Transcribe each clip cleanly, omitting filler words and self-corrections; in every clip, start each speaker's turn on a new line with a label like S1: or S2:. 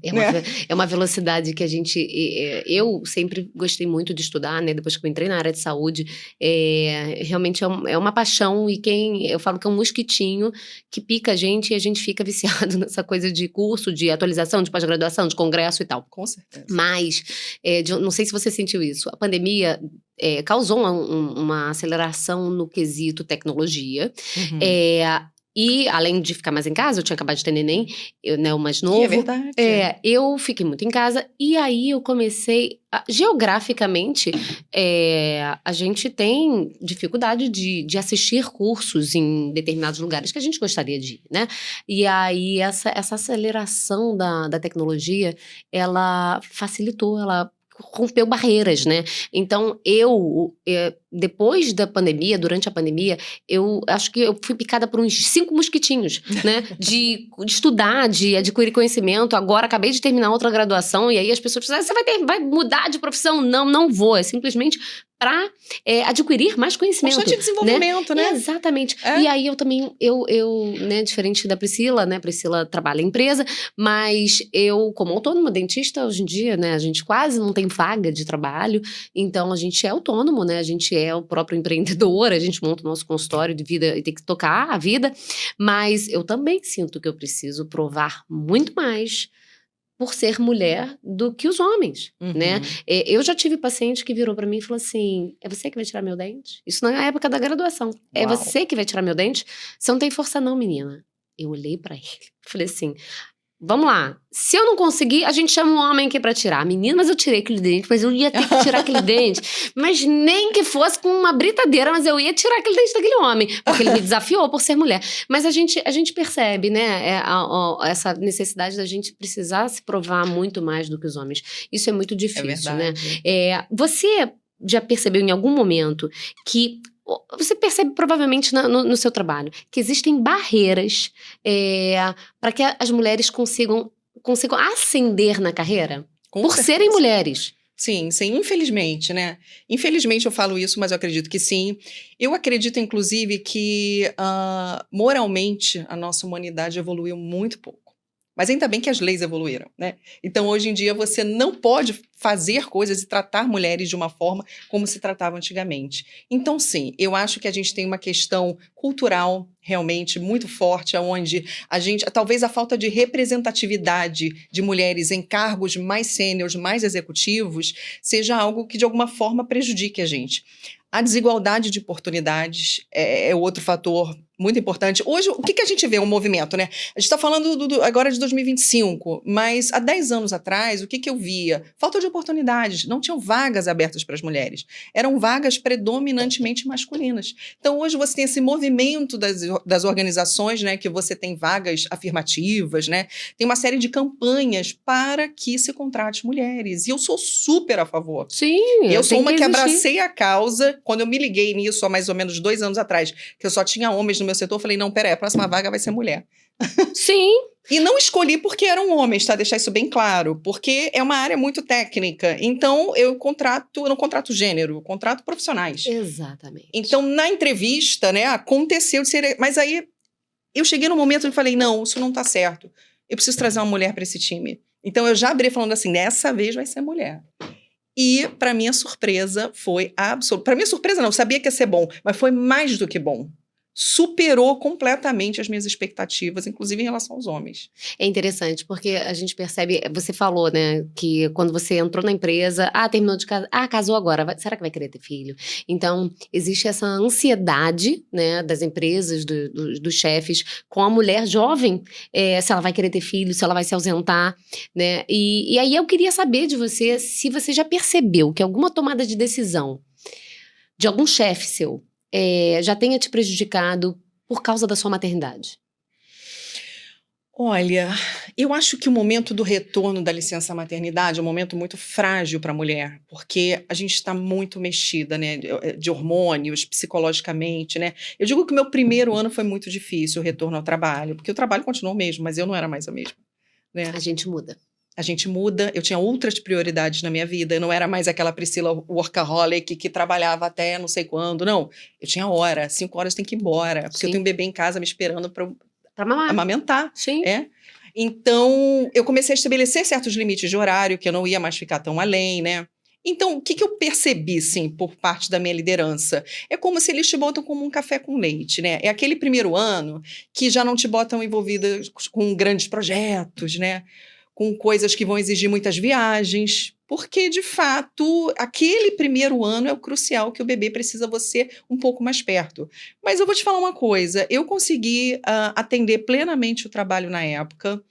S1: Né?
S2: É uma velocidade que a gente... Eu sempre gostei muito de estudar, né? Depois que eu entrei na área de saúde, realmente é uma paixão e eu falo que é um mosquitinho que pica a gente e a gente fica viciado nessa coisa de curso, de atualização, de pós-graduação, de congresso e tal.
S1: Com certeza.
S2: Mas, não sei se você sentiu isso, a pandemia causou uma aceleração no quesito tecnologia.
S1: Uhum.
S2: E, além de ficar mais em casa, eu tinha acabado de ter neném, né, o mais novo.
S1: É verdade.
S2: Eu fiquei muito em casa e aí eu comecei... geograficamente, a gente tem dificuldade de assistir cursos em determinados lugares que a gente gostaria de ir, né? E aí essa aceleração da tecnologia, ela facilitou, ela rompeu barreiras, né? Então, depois da pandemia, durante a pandemia, eu acho que eu fui picada por uns 5 mosquitinhos, né? De estudar, de adquirir conhecimento. Agora, acabei de terminar outra graduação, e aí as pessoas dizem, você vai mudar de profissão? Não vou. É simplesmente para adquirir mais conhecimento.
S1: Constante desenvolvimento, né?
S2: Exatamente. E aí eu também, né, diferente da Priscila, né? Priscila trabalha em empresa, mas eu, como autônoma, dentista, hoje em dia, né? A gente quase não tem vaga de trabalho, então a gente é autônomo, né? A gente é o próprio empreendedor, a gente monta o nosso consultório de vida e tem que tocar a vida, mas eu também sinto que eu preciso provar muito mais por ser mulher do que os homens, né? Eu já tive paciente que virou pra mim e falou assim, é você que vai tirar meu dente? Isso na época da graduação. É você que vai tirar meu dente? Você não tem força não, menina. Eu olhei pra ele, falei assim, vamos lá, se eu não conseguir, a gente chama um homem aqui pra tirar. Menina, mas eu tirei aquele dente, mas eu ia ter que tirar aquele dente. Mas nem que fosse com uma britadeira, mas eu ia tirar aquele dente daquele homem. Porque ele me desafiou por ser mulher. Mas a gente percebe, né, essa necessidade da gente precisar se provar muito mais do que os homens. Isso é muito difícil, né? Você já percebeu em algum momento que... Você percebe provavelmente no seu trabalho que existem barreiras para que as mulheres consigam ascender na carreira? Por serem mulheres.
S1: Sim, infelizmente, né? Infelizmente eu falo isso, mas eu acredito que sim. Eu acredito, inclusive, que moralmente a nossa humanidade evoluiu muito pouco. Mas ainda bem que as leis evoluíram, né? Então, hoje em dia, você não pode fazer coisas e tratar mulheres de uma forma como se tratava antigamente. Então, sim, eu acho que a gente tem uma questão cultural realmente muito forte, onde talvez a falta de representatividade de mulheres em cargos mais sêniores, mais executivos, seja algo que de alguma forma prejudique a gente. A desigualdade de oportunidades é outro fator muito importante. Hoje, o que a gente vê? Um movimento, né? A gente está falando agora de 2025, mas há 10 anos atrás, o que eu via? Falta de oportunidades. Não tinham vagas abertas para as mulheres. Eram vagas predominantemente masculinas. Então, hoje você tem esse movimento das organizações, né? Que você tem vagas afirmativas, né? Tem uma série de campanhas para que se contrate mulheres. E eu sou super a favor.
S2: Sim,
S1: eu sou uma que abracei a causa. Quando eu me liguei nisso há mais ou menos 2 anos atrás, que eu só tinha homens no meu setor, eu falei, não, peraí, a próxima vaga vai ser mulher.
S2: Sim.
S1: E não escolhi porque eram homens, tá? Deixar isso bem claro. Porque é uma área muito técnica. Então, eu não contrato gênero, eu contrato profissionais.
S2: Exatamente.
S1: Então, na entrevista, né, aconteceu de ser... Mas aí, eu cheguei no momento e falei, não, isso não tá certo. Eu preciso trazer uma mulher para esse time. Então, eu já abri falando assim, dessa vez vai ser mulher. E, para minha surpresa, foi absoluta. Para minha surpresa, não, eu sabia que ia ser bom, mas foi mais do que bom. Superou completamente as minhas expectativas, inclusive em relação aos homens.
S2: É interessante, porque a gente percebe, você falou, né, que quando você entrou na empresa, terminou de casar, casou agora, será que vai querer ter filho? Então, existe essa ansiedade, né, das empresas, dos chefes, com a mulher jovem, se ela vai querer ter filho, se ela vai se ausentar, né, e aí eu queria saber de você, se você já percebeu que alguma tomada de decisão de algum chefe seu, já tenha te prejudicado por causa da sua maternidade?
S1: Olha, eu acho que o momento do retorno da licença maternidade é um momento muito frágil para a mulher, porque a gente está muito mexida, né, de hormônios, psicologicamente, né. Eu digo que o meu primeiro ano foi muito difícil, o retorno ao trabalho, porque o trabalho continuou o mesmo, mas eu não era mais a mesma, né.
S2: A gente muda.
S1: A gente muda, eu tinha outras prioridades na minha vida, eu não era mais aquela Priscila workaholic que trabalhava até não sei quando, não. Eu tinha hora, 5 horas tem que ir embora, porque eu tenho um bebê em casa me esperando para
S2: mamar.
S1: amamentar.
S2: Sim.
S1: Então, eu comecei a estabelecer certos limites de horário, que eu não ia mais ficar tão além, né? Então, o que eu percebi, sim, por parte da minha liderança? É como se eles te botam como um café com leite, né? É aquele primeiro ano que já não te botam envolvida com grandes projetos, né? Com coisas que vão exigir muitas viagens, porque, de fato, aquele primeiro ano é o crucial, que o bebê precisa você um pouco mais perto. Mas eu vou te falar uma coisa, eu consegui atender plenamente o trabalho na época,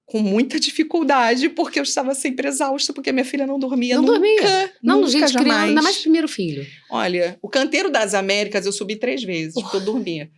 S1: com muita dificuldade, porque eu estava sempre exausta, porque minha filha não dormia
S2: Não dormia.
S1: nunca,
S2: Não,
S1: nunca,
S2: gente, criança, ainda mais
S1: jamais.
S2: primeiro filho.
S1: Olha, o Canteiro das Américas eu subi 3 vezes, porque eu dormia.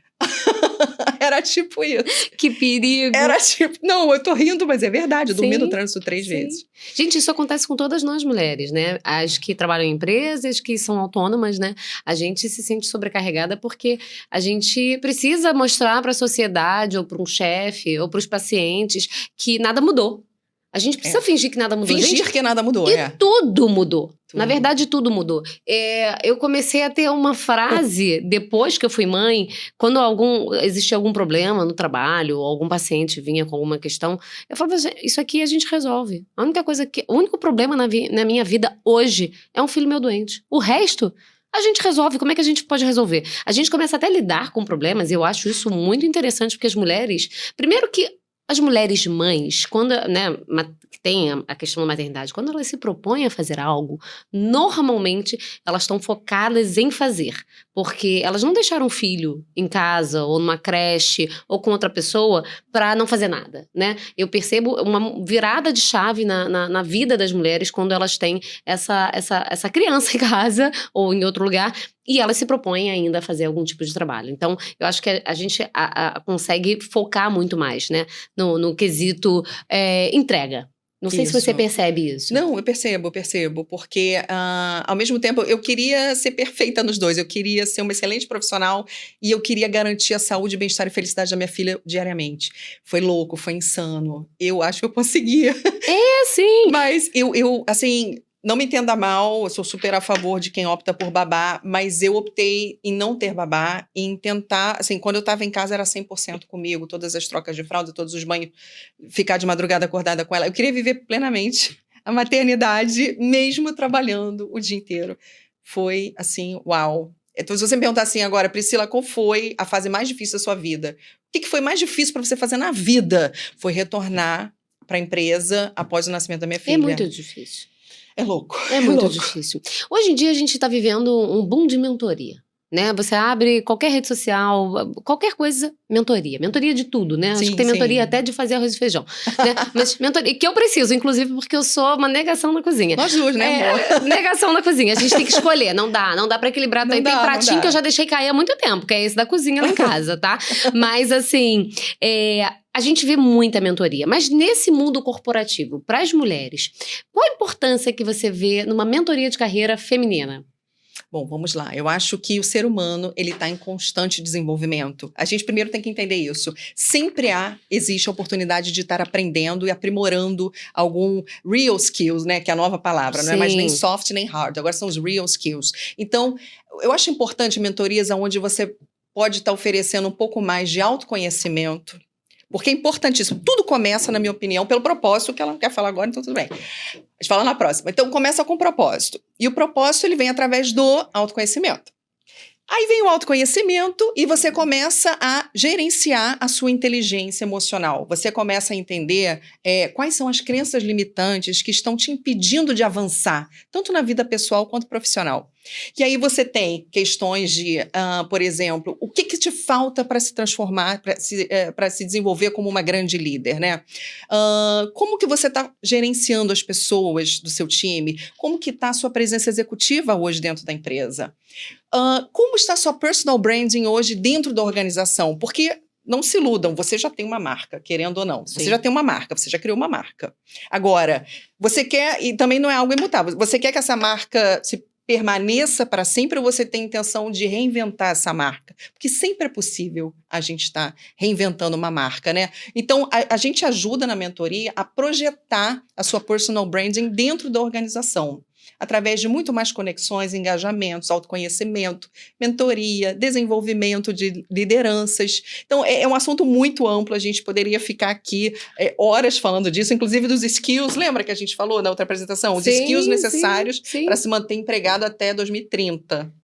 S1: Era tipo isso.
S2: Que perigo.
S1: Era tipo... Não, eu tô rindo, mas é verdade. Eu dormi no
S2: Sim,
S1: trânsito 3
S2: sim.
S1: vezes.
S2: Gente, isso acontece com todas nós mulheres, né? As que trabalham em empresas, que são autônomas, né? A gente se sente sobrecarregada porque a gente precisa mostrar para a sociedade, ou para um chefe, ou para os pacientes, que nada mudou. A gente precisa fingir que nada mudou.
S1: Fingir
S2: Gente,
S1: que nada mudou,
S2: e tudo mudou.
S1: Tudo.
S2: Na verdade, tudo mudou. Eu comecei a ter uma frase, depois que eu fui mãe, quando existia algum problema no trabalho, ou algum paciente vinha com alguma questão, eu falava, isso aqui a gente resolve. O único problema na minha vida hoje é um filho meu doente. O resto, a gente resolve. Como é que a gente pode resolver? A gente começa até a lidar com problemas, e eu acho isso muito interessante, porque as mulheres... Primeiro que as mulheres mães, quando, né, tem a questão da maternidade, quando elas se propõem a fazer algo, normalmente elas estão focadas em fazer, porque elas não deixaram o filho em casa, ou numa creche, ou com outra pessoa, para não fazer nada, né? Eu percebo uma virada de chave na vida das mulheres quando elas têm essa criança em casa, ou em outro lugar, e elas se propõem ainda a fazer algum tipo de trabalho. Então, eu acho que a gente consegue focar muito mais, né? No quesito entrega. Não sei se você percebe isso.
S1: Não, eu percebo, porque ao mesmo tempo eu queria ser perfeita nos dois, eu queria ser uma excelente profissional e eu queria garantir a saúde, bem-estar e felicidade da minha filha diariamente. Foi louco, foi insano. Eu acho que eu conseguia.
S2: Sim.
S1: Mas eu assim... Não me entenda mal, eu sou super a favor de quem opta por babá, mas eu optei em não ter babá, em tentar, assim, quando eu estava em casa era 100% comigo, todas as trocas de fralda, todos os banhos, ficar de madrugada acordada com ela. Eu queria viver plenamente a maternidade, mesmo trabalhando o dia inteiro. Foi, assim, uau. Então, se você me perguntar assim agora, Priscila, qual foi a fase mais difícil da sua vida? O que foi mais difícil para você fazer na vida? Foi retornar para a empresa após o nascimento da minha filha.
S2: É muito difícil.
S1: É louco.
S2: É muito difícil. Hoje em dia a gente está vivendo um boom de mentoria, né? Você abre qualquer rede social, qualquer coisa, mentoria. Mentoria de tudo, né? Acho que tem mentoria até de fazer arroz e feijão, né? Mas mentoria, que eu preciso, inclusive, porque eu sou uma negação na cozinha.
S1: Nós duas, né, amor?
S2: Negação na cozinha. A gente tem que escolher. Não dá pra equilibrar. Tem pratinho que eu já deixei cair há muito tempo, que é esse da cozinha lá em casa, tá? Mas, assim, a gente vê muita mentoria, mas nesse mundo corporativo, para as mulheres, qual a importância que você vê numa mentoria de carreira feminina?
S1: Bom, vamos lá. Eu acho que o ser humano, ele está em constante desenvolvimento. A gente primeiro tem que entender isso. Sempre existe a oportunidade de estar aprendendo e aprimorando algum real skills, né? Que é a nova palavra. Sim. Não é mais nem soft nem hard. Agora são os real skills. Então, eu acho importante mentorias onde você pode estar oferecendo um pouco mais de autoconhecimento, porque é importantíssimo. Tudo começa, na minha opinião, pelo propósito, que ela não quer falar agora, então tudo bem. A gente fala na próxima. Então, começa com o propósito. E o propósito, ele vem através do autoconhecimento. Aí vem o autoconhecimento e você começa a gerenciar a sua inteligência emocional. Você começa a entender quais são as crenças limitantes que estão te impedindo de avançar, tanto na vida pessoal quanto profissional. E aí você tem questões de, por exemplo, o que te falta para se transformar, para se desenvolver como uma grande líder, né? Como que você está gerenciando as pessoas do seu time? Como que está a sua presença executiva hoje dentro da empresa? Como está a sua personal branding hoje dentro da organização? Porque não se iludam, você já tem uma marca, querendo ou não. Sim. Você já tem uma marca, você já criou uma marca. Agora, você quer, e também não é algo imutável, você quer que essa marca se permaneça para sempre, ou você tem intenção de reinventar essa marca? Porque sempre é possível a gente estar reinventando uma marca, né? Então, a gente ajuda na mentoria a projetar a sua personal branding dentro da organização. através de muito mais conexões, engajamentos, autoconhecimento, mentoria, desenvolvimento de lideranças. Então, é um assunto muito amplo, a gente poderia ficar aqui horas falando disso, inclusive dos skills, lembra que a gente falou na outra apresentação? Os skills
S2: Sim, sim,
S1: necessários
S2: sim.
S1: para se manter empregado até 2030.